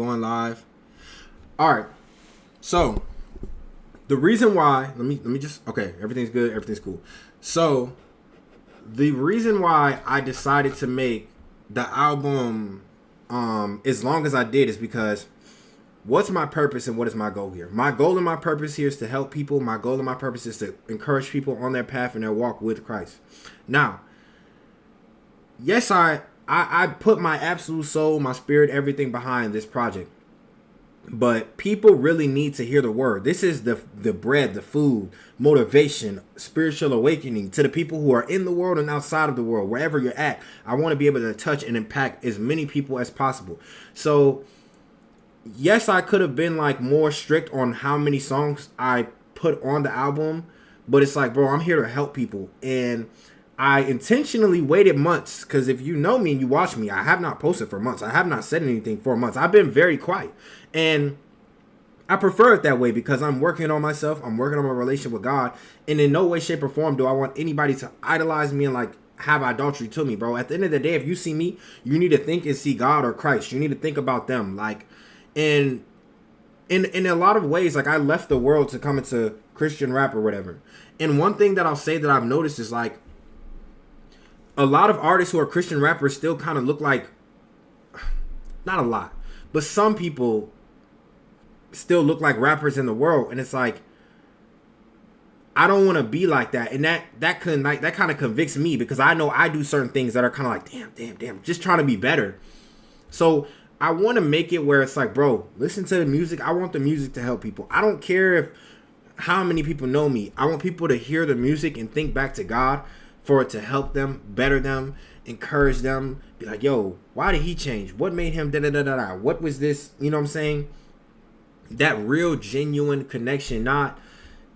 going live. All right. So the reason why, let me just, okay, everything's good, everything's cool. So the reason why I decided to make the album as long as I did is because what's my purpose and what is my goal here? My goal and my purpose here is to help people. My goal and my purpose is to encourage people on their path and their walk with Christ. Now, yes, I put my absolute soul, my spirit, everything behind this project. But people really need to hear the word. This is the bread, the food, motivation, spiritual awakening to the people who are in the world and outside of the world, wherever you're at. I want to be able to touch and impact as many people as possible. So, yes, I could have been like more strict on how many songs I put on the album. But it's like, bro, I'm here to help people. And I intentionally waited months because if you know me and you watch me, I have not posted for months. I have not said anything for months. I've been very quiet. And I prefer it that way because I'm working on myself. I'm working on my relationship with God. And in no way, shape, or form do I want anybody to idolize me and like have idolatry to me, bro. At the end of the day, if you see me, you need to think and see God or Christ. You need to think about them. Like, and in a lot of ways, like I left the world to come into Christian rap or whatever. And one thing that I'll say that I've noticed is like a lot of artists who are Christian rappers still kind of look like, not a lot, but some people still look like rappers in the world. And it's like, I don't want to be like that. And that kind of convicts me because I know I do certain things that are kind of like, damn, just trying to be better. So I want to make it where it's like, bro, listen to the music. I want the music to help people. I don't care if how many people know me. I want people to hear the music and think back to God for it to help them, better them, encourage them. Be like, yo, why did he change? What made him da-da-da-da-da? What was this? You know what I'm saying? That real, genuine connection, not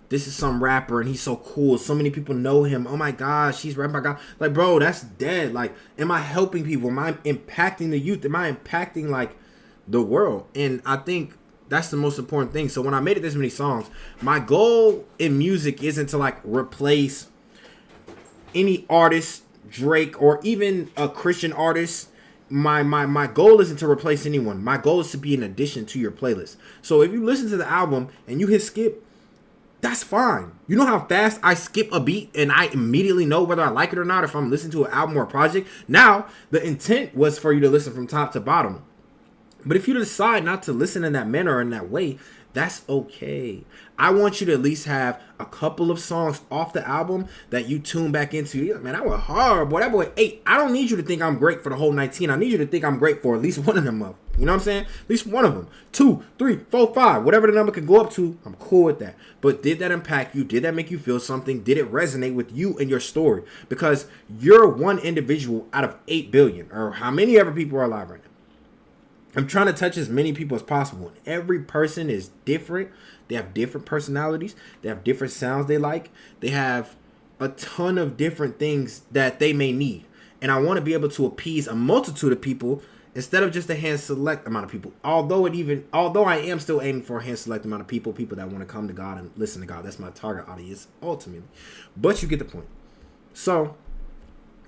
this is some rapper and he's so cool. So many people know him. Oh my gosh, he's rapping about God. Like, bro, that's dead. Like, am I helping people? Am I impacting the youth? Am I impacting, like, the world? And I think that's the most important thing. So when I made it this many songs, my goal in music isn't to, like, replace any artist, Drake, or even a Christian artist. My goal isn't to replace anyone. My goal is to be an addition to your playlist. So if you listen to the album and you hit skip, that's fine. You know how fast I skip a beat and I immediately know whether I like it or not if I'm listening to an album or a project? Now, the intent was for you to listen from top to bottom. But if you decide not to listen in that manner or in that way, that's okay. I want you to at least have a couple of songs off the album that you tune back into. You're like, man, that was hard, boy. That boy 8. I don't need you to think I'm great for the whole 19. I need you to think I'm great for at least one of them up. You know what I'm saying? At least one of them. 2, 3, 4, 5. Whatever the number can go up to, I'm cool with that. But did that impact you? Did that make you feel something? Did it resonate with you and your story? Because you're one individual out of 8 billion, or how many ever people are alive right now. I'm trying to touch as many people as possible. And every person is different. They have different personalities. They have different sounds they like. They have a ton of different things that they may need. And I want to be able to appease a multitude of people instead of just a hand select amount of people. Although I am still aiming for a hand select amount of people that want to come to God and listen to God. That's my target audience ultimately. But you get the point. So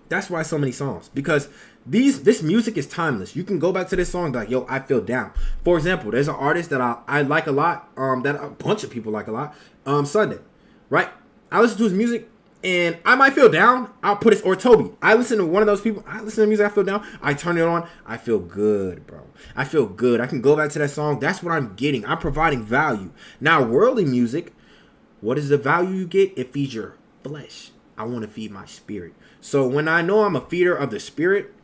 that's why so many songs, because this music is timeless. You can go back to this song and be like, yo, I feel down. For example, there's an artist that I like a lot, that a bunch of people like a lot, Sunday, right? I listen to his music and I might feel down. I'll put it, or Toby. I listen to one of those people. I listen to music, I feel down. I turn it on. I feel good, bro. I feel good. I can go back to that song. That's what I'm getting. I'm providing value. Now, worldly music, what is the value you get? It feeds your flesh. I want to feed my spirit. So when I know I'm a feeder of the spirit,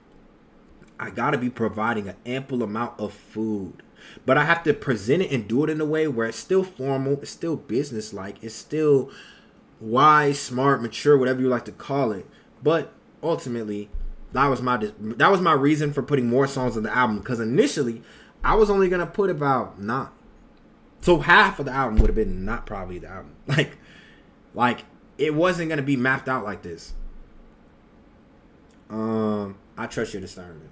I got to be providing an ample amount of food. But I have to present it and do it in a way where it's still formal, it's still business-like, it's still wise, smart, mature, whatever you like to call it. But ultimately, that was my reason for putting more songs on the album. Because initially, I was only going to put about 9. So half of the album would have been not probably the album. Like it wasn't going to be mapped out like this. I trust your discernment.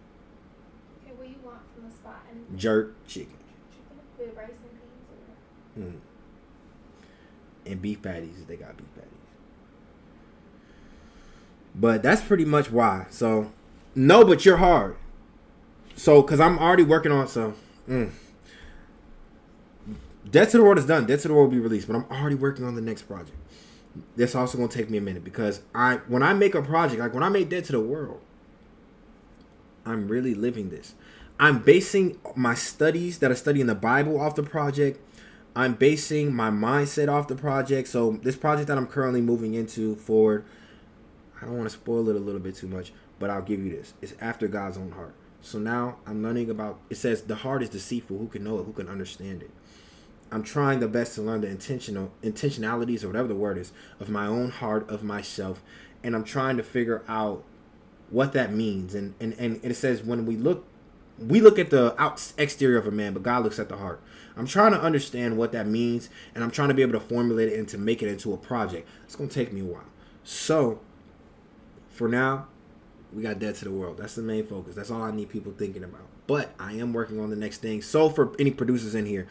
Okay, what do you want from the spot? And jerk chicken. With rice and peas? And beef patties, if they got beef patties. But that's pretty much why. So, no, but you're hard. So, because I'm already working on, Dead to the World is done. Dead to the World will be released, but I'm already working on the next project. That's also gonna take me a minute because when I make a project, like when I made Dead to the World, I'm really living this. I'm basing my studies that I study in the Bible off the project. I'm basing my mindset off the project. So this project that I'm currently moving into forward, I don't want to spoil it a little bit too much, but I'll give you this. It's after God's own heart. So now I'm learning about, it says the heart is deceitful. Who can know it? Who can understand it? I'm trying the best to learn the intentionalities or whatever the word is of my own heart, of myself. And I'm trying to figure out what that means. And it says when we look at the exterior of a man, but God looks at the heart. I'm trying to understand what that means, and I'm trying to be able to formulate it and to make it into a project. It's going to take me a while. So, for now, we got Dead to the World. That's the main focus. That's all I need people thinking about. But I am working on the next thing. So, for any producers in here,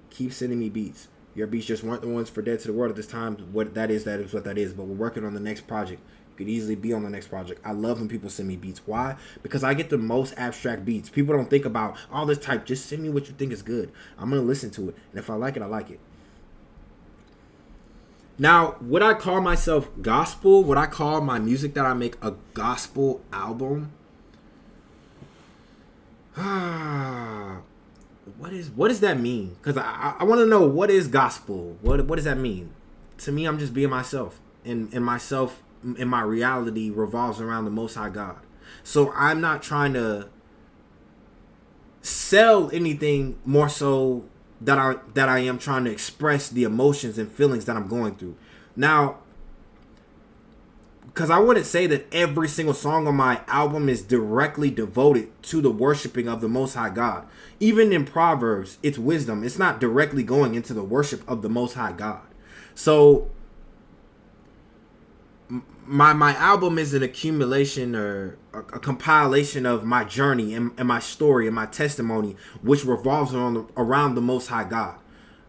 keep sending me beats. Your beats just weren't the ones for Dead to the World at this time. What that is what that is. But we're working on the next project. Could easily be on the next project. I love when people send me beats. Why? Because I get the most abstract beats. People don't think about all this type. Just send me what you think is good. I'm going to listen to it. And if I like it, I like it. Now, would I call myself gospel? Would I call my music that I make a gospel album? What does that mean? Because I want to know, what is gospel? What does that mean? To me, I'm just being myself. And myself in my reality revolves around the Most High God. So I'm not trying to sell anything more so that I am trying to express the emotions and feelings that I'm going through. Now, because I wouldn't say that every single song on my album is directly devoted to the worshiping of the Most High God. Even in Proverbs, it's wisdom. It's not directly going into the worship of the Most High God. So my album is an accumulation or a compilation of my journey and my story and my testimony, which revolves around the Most High God.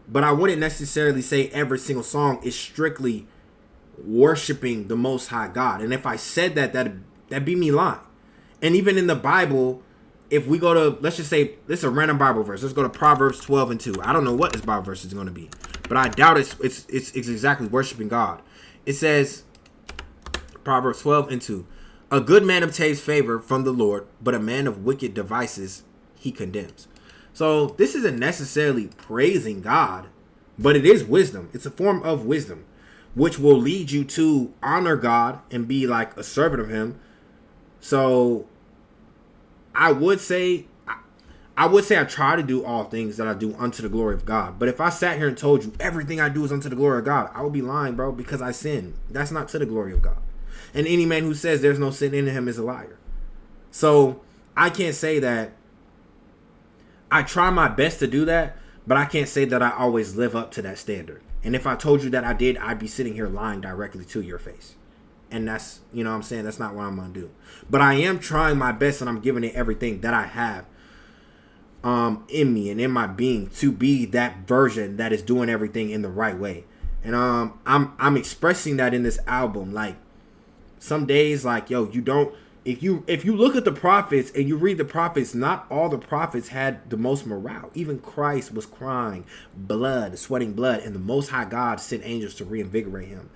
But I wouldn't necessarily say every single song is strictly worshiping the Most High God. And if I said that'd be me lying. And even in the Bible, if we go to, let's just say, this is a random Bible verse. Let's go to Proverbs 12:2. I don't know what this Bible verse is going to be, but I doubt it's exactly worshiping God. It says, Proverbs 12:2. A good man obtains favor from the Lord, but a man of wicked devices he condemns. So this isn't necessarily praising God, but it is wisdom. It's a form of wisdom, which will lead you to honor God and be like a servant of him. So I would say I try to do all things that I do unto the glory of God. But if I sat here and told you everything I do is unto the glory of God, I would be lying, bro, because I sin. That's not to the glory of God. And any man who says there's no sin in him is a liar. So I can't say that I try my best to do that, but I can't say that I always live up to that standard. And if I told you that I did, I'd be sitting here lying directly to your face. And that's, you know what I'm saying? That's not what I'm going to do. But I am trying my best, and I'm giving it everything that I have in me and in my being to be that version that is doing everything in the right way. And I'm expressing that in this album. Like, some days, like, yo, you don't, if you look at the prophets and you read the prophets, not all the prophets had the most morale. Even Christ was crying blood, sweating blood, and the Most High God sent angels to reinvigorate him.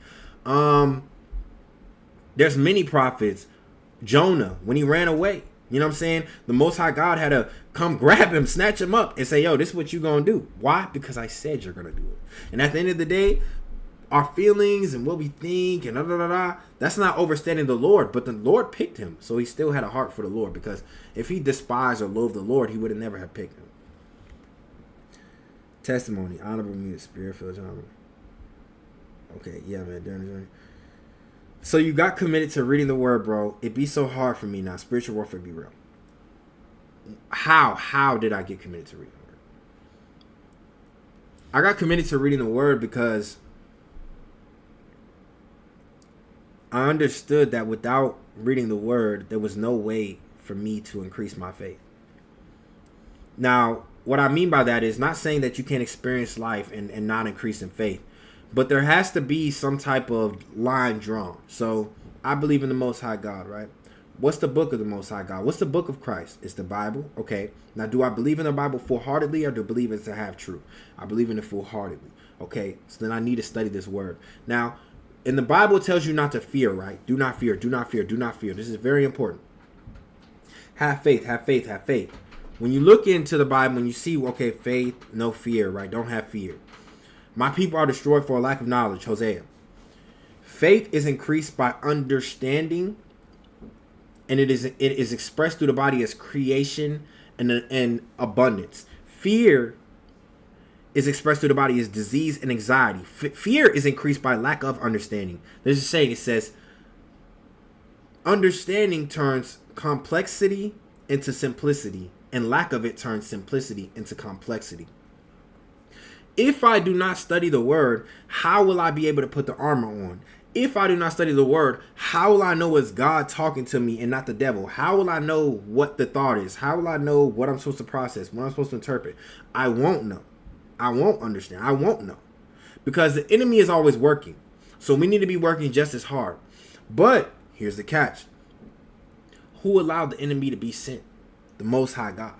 There's many prophets. Jonah, when he ran away, you know what I'm saying? The Most High God had to come grab him, snatch him up, and say, yo, this is what you're going to do. Why? Because I said you're going to do it. And at the end of the day, our feelings and what we think and that's not overstanding the Lord, but the Lord picked him. So he still had a heart for the Lord, because if he despised or loathed the Lord, he would have never have picked him. Testimony, honorable music, spirit-filled genre. Okay, yeah, man, during the journey. So you got committed to reading the word, bro. It be so hard for me now. Spiritual warfare be real. How did I get committed to reading the word? I got committed to reading the word because I understood that without reading the word, there was no way for me to increase my faith. Now, what I mean by that is not saying that you can't experience life and not increase in faith, but there has to be some type of line drawn. So I believe in the Most High God, right? What's the book of the Most High God? What's the book of Christ? It's the Bible. Okay. Now, do I believe in the Bible full-heartedly, or do I believe it's a half true? I believe in it full-heartedly. Okay. So then I need to study this word. Now, in the Bible, it tells you not to fear, right? Do not fear. Do not fear. Do not fear. This is very important. Have faith. Have faith. Have faith. When you look into the Bible, when you see, okay, faith, no fear, right? Don't have fear. My people are destroyed for a lack of knowledge. Hosea. Faith is increased by understanding, and it is expressed through the body as creation and abundance. Fear is expressed through the body as disease and anxiety. Fear is increased by lack of understanding. There's a saying, it says, understanding turns complexity into simplicity, and lack of it turns simplicity into complexity. If I do not study the word, how will I be able to put the armor on? If I do not study the word, how will I know it's God talking to me and not the devil? How will I know what the thought is? How will I know what I'm supposed to process, what I'm supposed to interpret? I won't know. I won't understand. I won't know. Because the enemy is always working. So we need to be working just as hard. But here's the catch. Who allowed the enemy to be sent? The Most High God.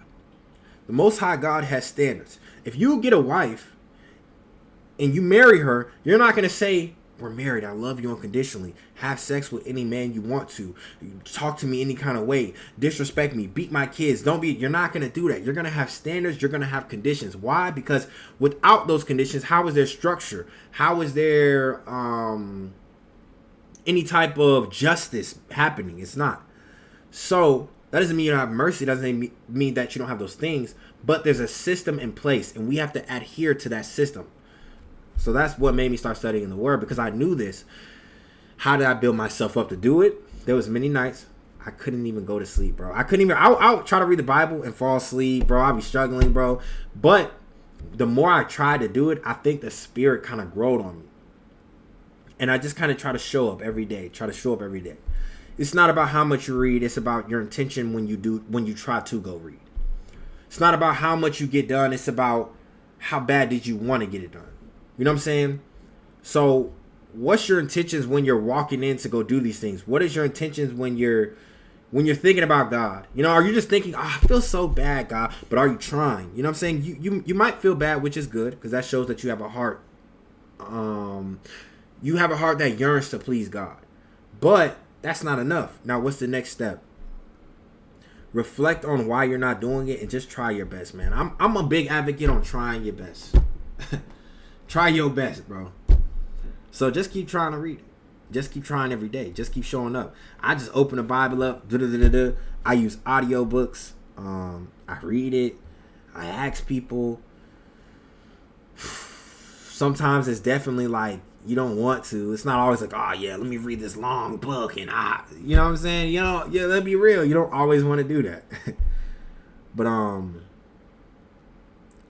The Most High God has standards. If you get a wife and you marry her, you're not going to say, we're married, I love you unconditionally, have sex with any man you want to, talk to me any kind of way, disrespect me, beat my kids, you're not going to do that. You're going to have standards, you're going to have conditions. Why? Because without those conditions, how is there structure? How is there any type of justice happening? It's not. So that doesn't mean you don't have mercy. It doesn't mean that you don't have those things. But there's a system in place, and we have to adhere to that system. So that's what made me start studying the word, because I knew this. How did I build myself up to do it? There was many nights I couldn't even go to sleep, bro. I'll try to read the Bible and fall asleep, bro. I'll be struggling, bro. But the more I tried to do it, I think the spirit kind of growed on me. And I just kind of try to show up every day. It's not about how much you read. It's about your intention when you try to go read. It's not about how much you get done. It's about how bad did you want to get it done. You know what I'm saying? So what's your intentions when you're walking in to go do these things? What is your intentions when you're thinking about God? You know, are you just thinking, I feel so bad, God, but are you trying? You know what I'm saying? You might feel bad, which is good, because that shows that you have a heart. You have a heart that yearns to please God. But that's not enough. Now, what's the next step? Reflect on why you're not doing it and just try your best, man. I'm a big advocate on trying your best. Try your best, bro. So just keep trying to read it. Just keep trying every day. Just keep showing up. I just open the Bible up. I use audiobooks. I read it. I ask people. Sometimes it's definitely like you don't want to. It's not always like, oh yeah, let me read this long book and you know what I'm saying? You know, yeah, let's be real. You don't always want to do that. But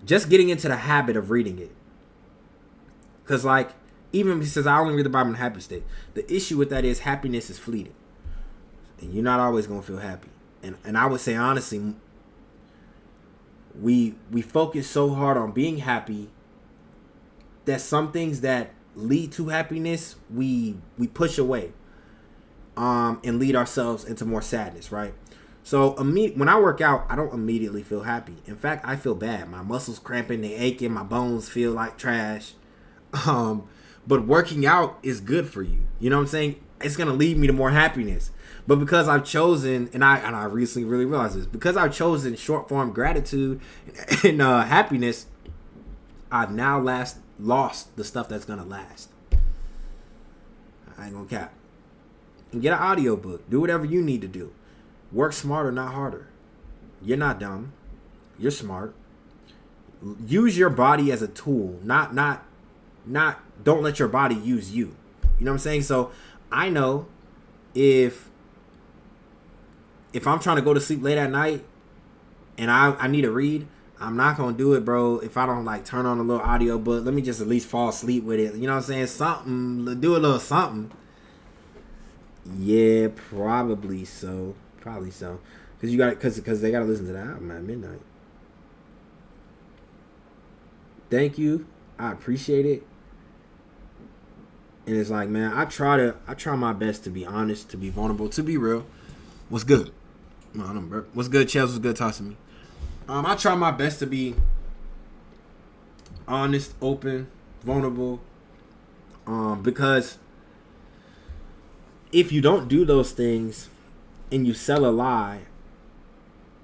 just getting into the habit of reading it. Because, like, even if he says, I only read the Bible in a happy state, the issue with that is happiness is fleeting. And you're not always going to feel happy. And I would say, honestly, we focus so hard on being happy that some things that lead to happiness, we push away and lead ourselves into more sadness, right? So when I work out, I don't immediately feel happy. In fact, I feel bad. My muscles cramping, they aching, my bones feel like trash. But working out is good for you. You know what I'm saying? It's going to lead me to more happiness. But because I've chosen, and I recently really realized this, because I've chosen short form gratitude and happiness, I've now lost the stuff that's going to last. I ain't going to cap. And get an audiobook. Do whatever you need to do. Work smarter, not harder. You're not dumb. You're smart. Use your body as a tool, not don't let your body use you. You know what I'm saying? So I know if I'm trying to go to sleep late at night and I need to read, I'm not going to do it, bro, if I don't like turn on a little audio book. Let me just at least fall asleep with it. You know what I'm saying? Something, do a little something. Yeah, probably so. Probably so. Because they got to listen to the album at midnight. Thank you. I appreciate it. And it's like, man, I try my best to be honest, to be vulnerable, to be real. What's good? No, I don't burp. What's good, Chels? What's good? Talk to me. I try my best to be honest, open, vulnerable. Because if you don't do those things and you sell a lie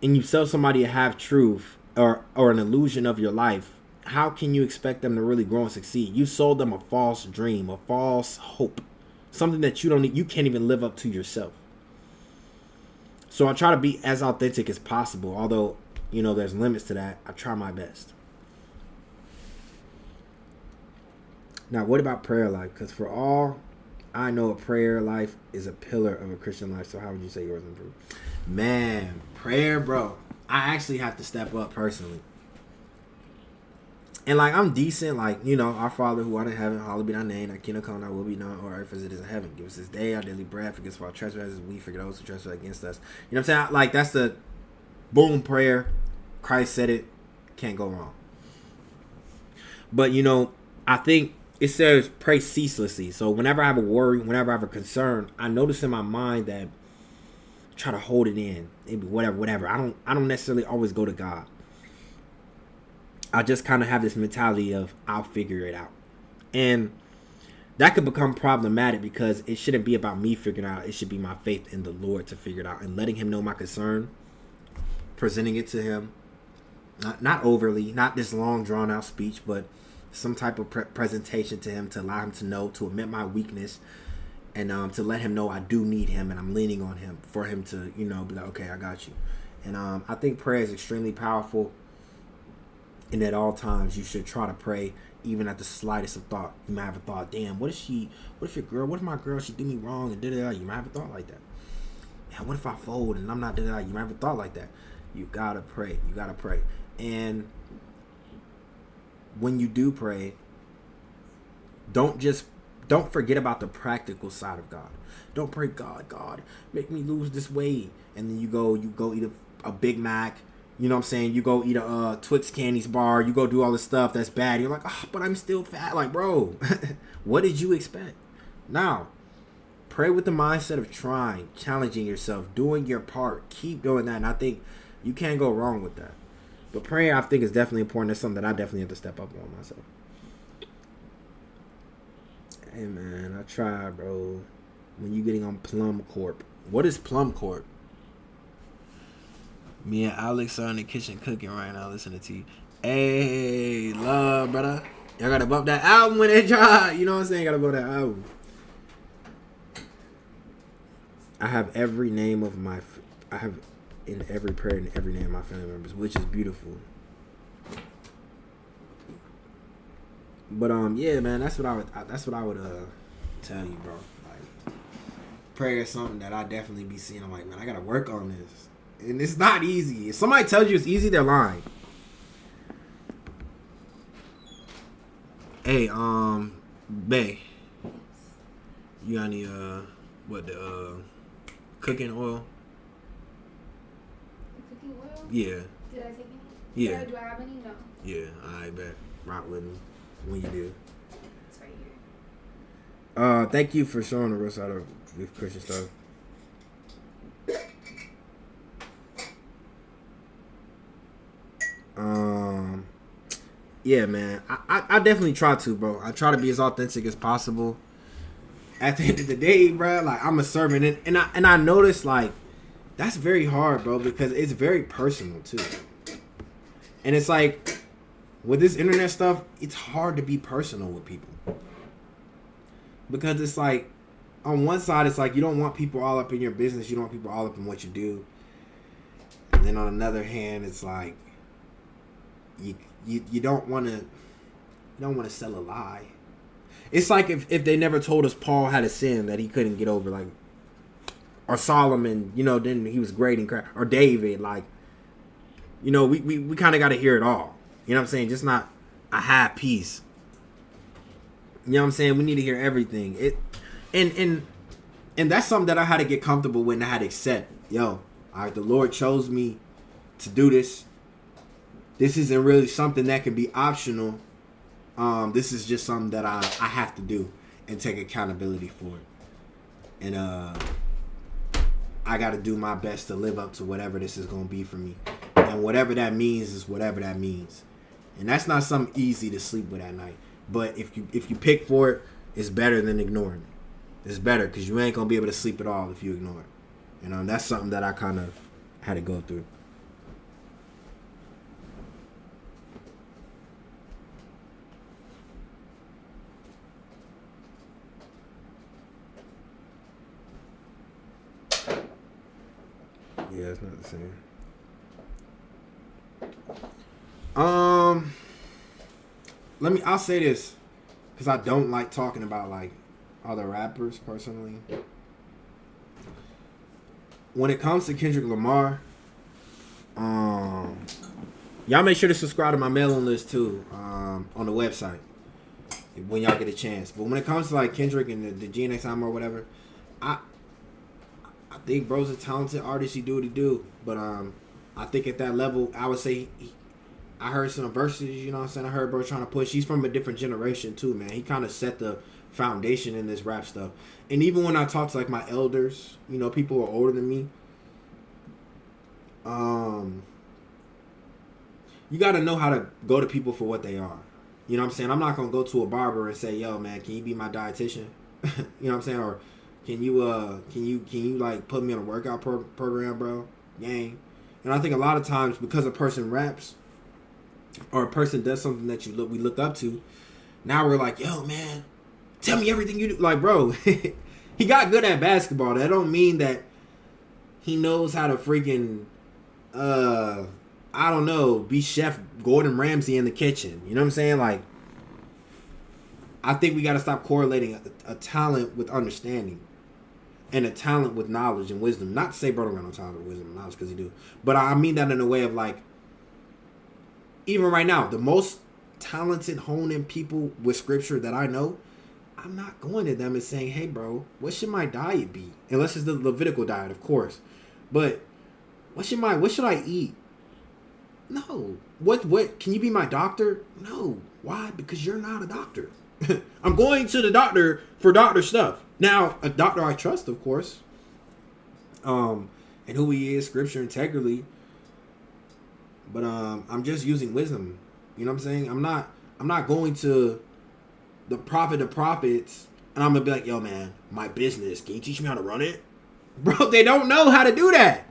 and you sell somebody a half truth or an illusion of your life, how can you expect them to really grow and succeed? You sold them a false dream, a false hope, something that you can't even live up to yourself. So I try to be as authentic as possible, although, there's limits to that. I try my best. Now, what about prayer life? Because for all I know, a prayer life is a pillar of a Christian life. So how would you say yours improved? Man, prayer, bro. I actually have to step up personally. And I'm decent, our Father who art in heaven, hallowed be thy name, thy kingdom come, thy will be done on earth as it is in heaven. Give us this day our daily bread, forgive us for our trespasses, we forgive those who trespass against us. You know what I'm saying? That's the boom prayer. Christ said it, can't go wrong. But I think it says pray ceaselessly. So whenever I have a worry, whenever I have a concern, I notice in my mind that I try to hold it in. Maybe whatever. I don't necessarily always go to God. I just kind of have this mentality of I'll figure it out. And that could become problematic because it shouldn't be about me figuring it out. It should be my faith in the Lord to figure it out and letting him know my concern, presenting it to him. Not overly, not this long drawn out speech, but some type of presentation to him to allow him to know, to admit my weakness, and to let him know I do need him and I'm leaning on him for him to, be like, okay, I got you. And I think prayer is extremely powerful. And at all times, you should try to pray, even at the slightest of thought. You might have a thought, damn, what if my girl, she do me wrong and da-da-da. You might have a thought like that. Man, what if I fold and I'm not da-da-da. You might have a thought like that. You gotta pray. And when you do pray, don't forget about the practical side of God. Don't pray, God, make me lose this weight. And then you go eat a Big Mac. You know what I'm saying? You go eat a Twix Candies bar. You go do all this stuff that's bad. You're like, but I'm still fat. Bro, what did you expect? Now, pray with the mindset of trying, challenging yourself, doing your part. Keep doing that. And I think you can't go wrong with that. But prayer, I think, is definitely important. That's something that I definitely have to step up on myself. Hey, man, I try, bro. When you getting on Plum Corp. What is Plum Corp? Me and Alex are in the kitchen cooking right now, listening to you. Hey, love, brother. Y'all gotta bump that album when it drop. You know what I'm saying? Gotta bump that album. I have every name of I have in every prayer and every name of my family members, which is beautiful. But yeah, man, that's what I would tell you, bro. Prayer is something that I definitely be seeing. I'm like, man, I gotta work on this. And it's not easy. If somebody tells you it's easy, they're lying. Hey, Bae, you got any cooking oil? The cooking oil? Yeah. Did I take any? Yeah. Do I have any? No. Yeah, I bet. Rock with me when you do. It's right here. Thank you for showing the real side of the Christian stuff. Yeah, man. I definitely try to, bro. I try to be as authentic as possible. At the end of the day, bro, I'm a servant, and I notice that's very hard, bro, because it's very personal too. And it's with this internet stuff, it's hard to be personal with people because it's on one side, it's you don't want people all up in your business, you don't want people all up in what you do, and then on another hand, it's you don't want to sell a lie. It's if they never told us Paul had a sin that he couldn't get over, or Solomon, then he was great and crap, or David, we kind of got to hear it all. You know what I'm saying? Just not a half piece. You know what I'm saying? We need to hear everything. And that's something that I had to get comfortable with and I had to accept. All right, the Lord chose me to do this. This isn't really something that can be optional. This is just something that I have to do and take accountability for it. And I got to do my best to live up to whatever this is going to be for me. And whatever that means is whatever that means. And that's not something easy to sleep with at night. But if you pick for it, it's better than ignoring it. It's better because you ain't going to be able to sleep at all if you ignore it. That's something that I kind of had to go through. Yeah, it's not the same. I'll say this because I don't like talking about like other rappers personally. When it comes to Kendrick Lamar, y'all make sure to subscribe to my mailing list too, on the website when y'all get a chance. But when it comes to like Kendrick and the Jx.Zero or whatever, I think bro's a talented artist. He do what he do, but I think at that level, I would say I heard some verses. You know what I'm saying? I heard bro trying to push. He's from a different generation too, man. He kind of set the foundation in this rap stuff. And even when I talk to like my elders, people who are older than me, you got to know how to go to people for what they are. You know what I'm saying? I'm not gonna go to a barber and say, "Yo, man, can you be my dietitian?" You know what I'm saying? Or can you like put me on a workout program, bro? Gang. And I think a lot of times because a person raps or a person does something that we look up to, now we're like, "Yo, man, tell me everything you do." Like, bro, he got good at basketball. That don't mean that he knows how to freaking I don't know, be Chef Gordon Ramsay in the kitchen. You know what I'm saying? Like, I think we got to stop correlating a talent with understanding and a talent with knowledge and wisdom. Not to say bro don't got no talent with wisdom and knowledge, because he do. But I mean that in a way of like, even right now, the most talented hone-in people with scripture that I know, I'm not going to them and saying, "Hey, bro, what should my diet be?" Unless it's the Levitical diet, of course. But what should I eat? No. What can you be my doctor? No. Why? Because you're not a doctor. I'm going to the doctor for doctor stuff. Now, a doctor I trust, of course. And who he is, scripture integrity. But I'm just using wisdom. You know what I'm saying? I'm not going to the prophet of prophets and I'm gonna be like, "Yo, man, my business, can you teach me how to run it?" Bro, they don't know how to do that.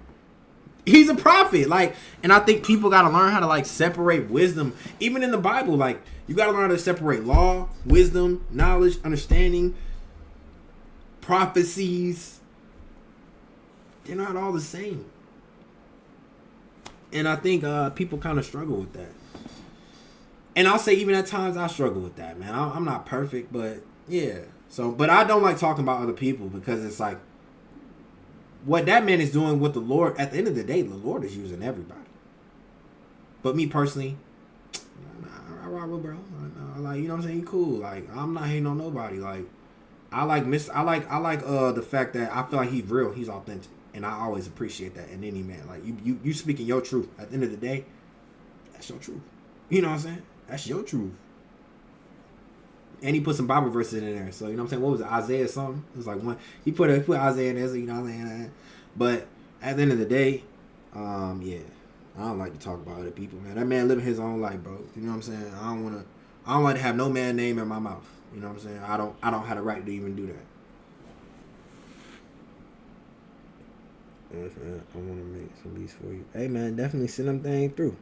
He's a prophet, like, and I think people got to learn how to like separate wisdom, even in the Bible. Like, you got to learn how to separate law, wisdom, knowledge, understanding, prophecies. They're not all the same, and I think people kind of struggle with that. And I'll say, even at times, I struggle with that, man. I'm not perfect, but yeah. So, but I don't like talking about other people because it's like, what that man is doing with the Lord, at the end of the day, the Lord is using everybody. But me personally, I rock with bro. Like, you know what I'm saying? He cool. Like, I'm not hating on nobody. Like, I like the fact that I feel like he's real. He's authentic. And I always appreciate that in any man. Like, you speaking your truth. At the end of the day, that's your truth. You know what I'm saying? That's your truth. And he put some Bible verses in there. So, you know what I'm saying? What was it? Isaiah something? It was like one. He put Isaiah in there, so you know what I'm saying? But at the end of the day, yeah. I don't like to talk about other people, man. That man living his own life, bro. You know what I'm saying? I don't like to have no man name in my mouth. You know what I'm saying? I don't have the right to even do that. I want to make some beats for you. Hey, man, definitely send them things through.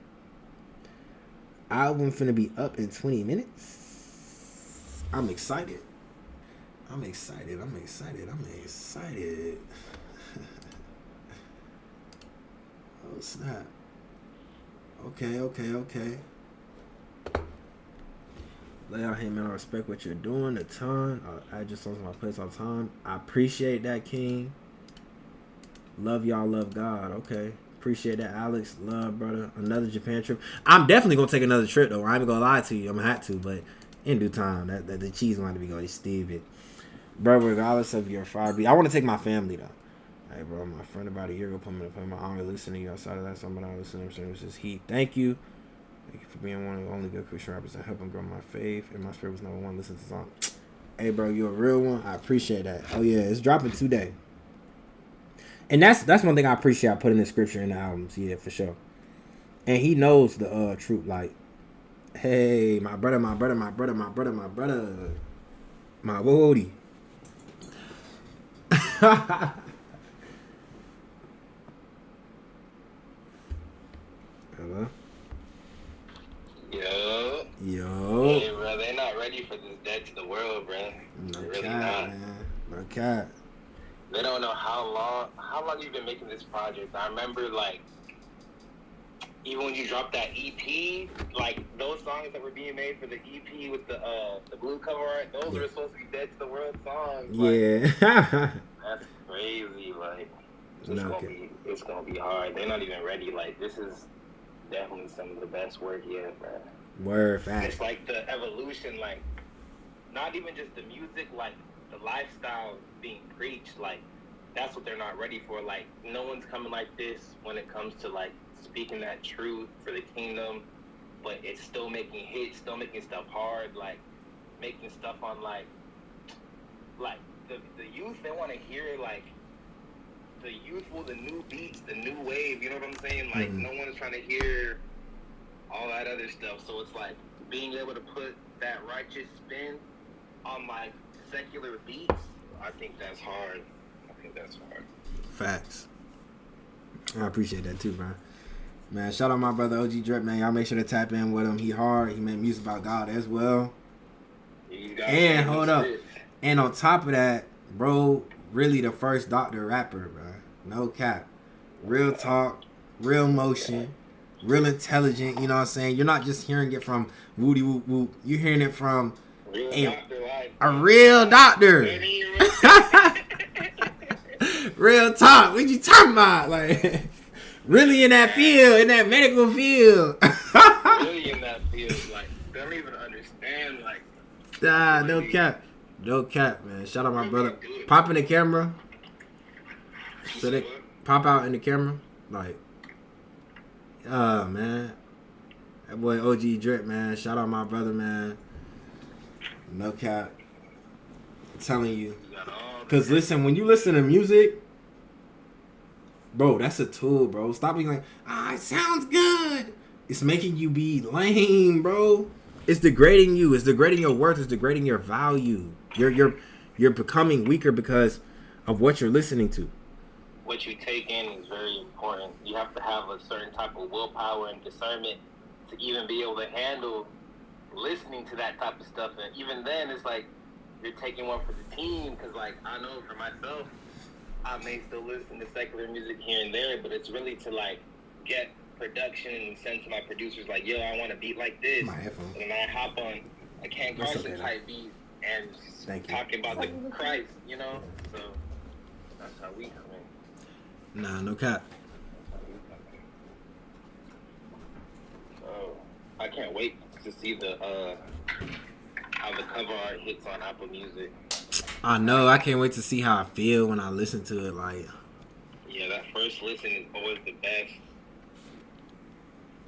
Album finna be up in 20 minutes. I'm excited. Oh, snap. Okay. Lay out here, man. I respect what you're doing a ton. I just on my place all the time. I appreciate that, King. Love y'all, love God. Okay. Appreciate that, Alex. Love, brother. Another Japan trip. I'm definitely gonna take another trip though. I ain't gonna lie to you. I'm gonna have to, but in due time. That the cheese going to be going to Steve. Bro, regardless of your fire beat, I want to take my family though. Hey, bro, my friend about a year ago put me to play my army listening to you outside of that. Somebody I listen to services. Heat. Thank you. Thank you for being one of the only good Christian rappers that helping grow my faith. And my spirit was number one. Listen to the song. Hey, bro, you're a real one. I appreciate that. Oh, yeah, it's dropping today. And that's one thing I appreciate. I put in the scripture in the albums, yeah, for sure. And he knows the truth. Like, hey, my brother, my woody. Hello. Yo. Hey, bro, they're not ready for this dead to the world, bro. No They're really cap, not. man. No cap. They don't know how long you've been making this project. I remember, like, even when you dropped that EP, like, those songs that were being made for the EP with the blue cover art, those were supposed to be dead to the world songs. Yeah. Like, that's crazy. Like, it's gonna be hard. They're not even ready. Like, this is definitely some of the best work yet, bro. Word fact. It's like the evolution, like, not even just the music, like, the lifestyle being preached, like, that's what they're not ready for. Like, no one's coming like this when it comes to, like, speaking that truth for the kingdom, but it's still making hits, still making stuff hard, like, making stuff on, like the youth, they want to hear, like, the youthful, the new beats, the new wave, you know what I'm saying? Like, no one's trying to hear all that other stuff. So it's like being able to put that righteous spin on, like, secular beats. I think that's hard. Facts. I appreciate that too, bro. Man, shout out my brother OG Drip, man. Y'all make sure to tap in with him. He hard. He made music about God as well. And hold up. And on top of that, bro, really the first doctor rapper, bro. No cap. Real talk, real motion, real intelligent, you know what I'm saying? You're not just hearing it from Woody Whoop Whoop. You're hearing it from a real doctor. Real talk. What you talking about? Like, really in that field, in that medical field. Really in that field. Like, they don't even understand, like. Nah, no cap. No cap, man. Shout out my brother. Pop in the camera. So they pop out in the camera. Like, man. That boy OG Drip, man. Shout out my brother, man. No cap. I'm telling you. Because listen, when you listen to music, bro, that's a tool, bro. Stop being like, it sounds good. It's making you be lame, bro. It's degrading you. It's degrading your worth. It's degrading your value. You're becoming weaker because of what you're listening to. What you take in is very important. You have to have a certain type of willpower and discernment to even be able to handle listening to that type of stuff. And even then, it's like you're taking one for the team. Because, like, I know for myself, I may still listen to secular music here and there, but it's really to, like, get production and send to my producers, like, yo, I want a beat like this. My headphone. And then I hop on a Ken Carson type beat and talking about the Christ, you know? So that's how we come in. Nah, no cap. So I can't wait to see the how the cover art hits on Apple Music. I know. I can't wait to see how I feel when I listen to it. Like, yeah, that first listen is always the best.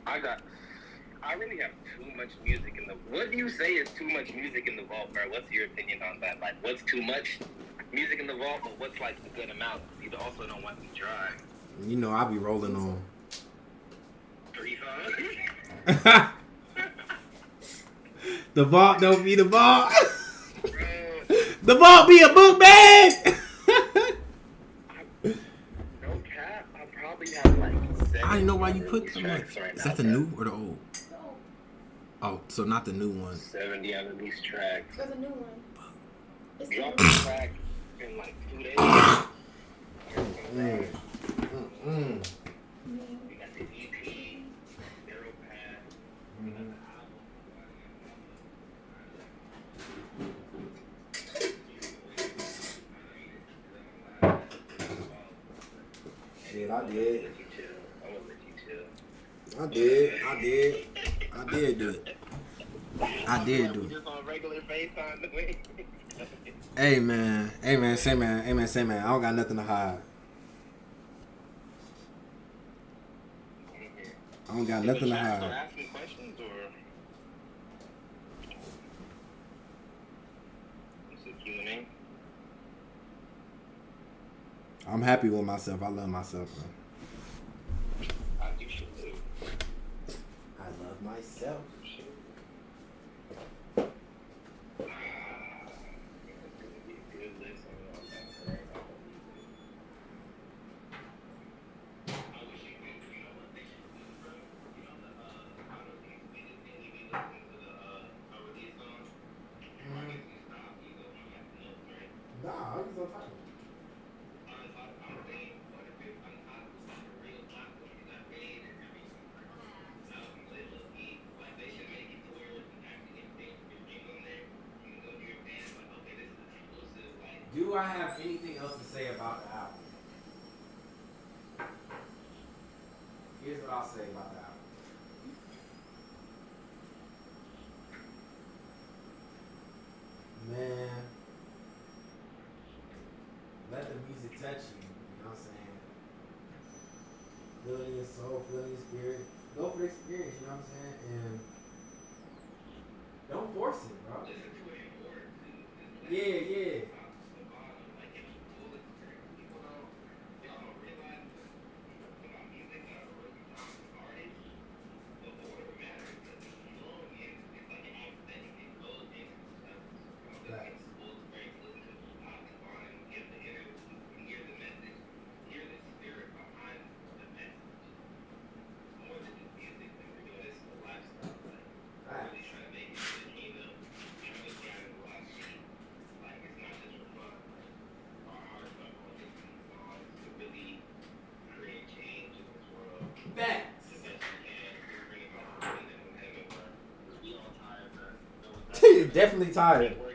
I really have too much music in the. What do you say is too much music in the vault, bro? What's your opinion on that? Like, what's too much music in the vault, but what's, like, the good amount? You also don't want to dry. you know, I be rolling on 3 songs. The vault don't be the vault. The vault be a book bag. No cap. I probably have like 7. I didn't know why you put them. Right Is now, that the bro. new or the old? Oh, so not the new one. 70 on these tracks. For the new one. It's the Drop new the one. track in like 2 days. We got the EP, Zero Pad. Shit, I did. Let you chill. I'm gonna let you chill. I did do it. I did do it. Just on regular FaceTime the way. Hey man, say man, I don't got nothing to hide. I don't got nothing to Start hide. asking questions or it's a Q&A. I'm happy with myself. I love myself, bro. You should do. I love myself. Nah, I was on top of it. Do I have anything else to say about the album? Here's what I'll say about the album. Man, let the music touch you. You know what I'm saying? Feel it in your soul, feel it in your spirit. Go for the experience, you know what I'm saying? And don't force it, bro. Yeah. Definitely tired.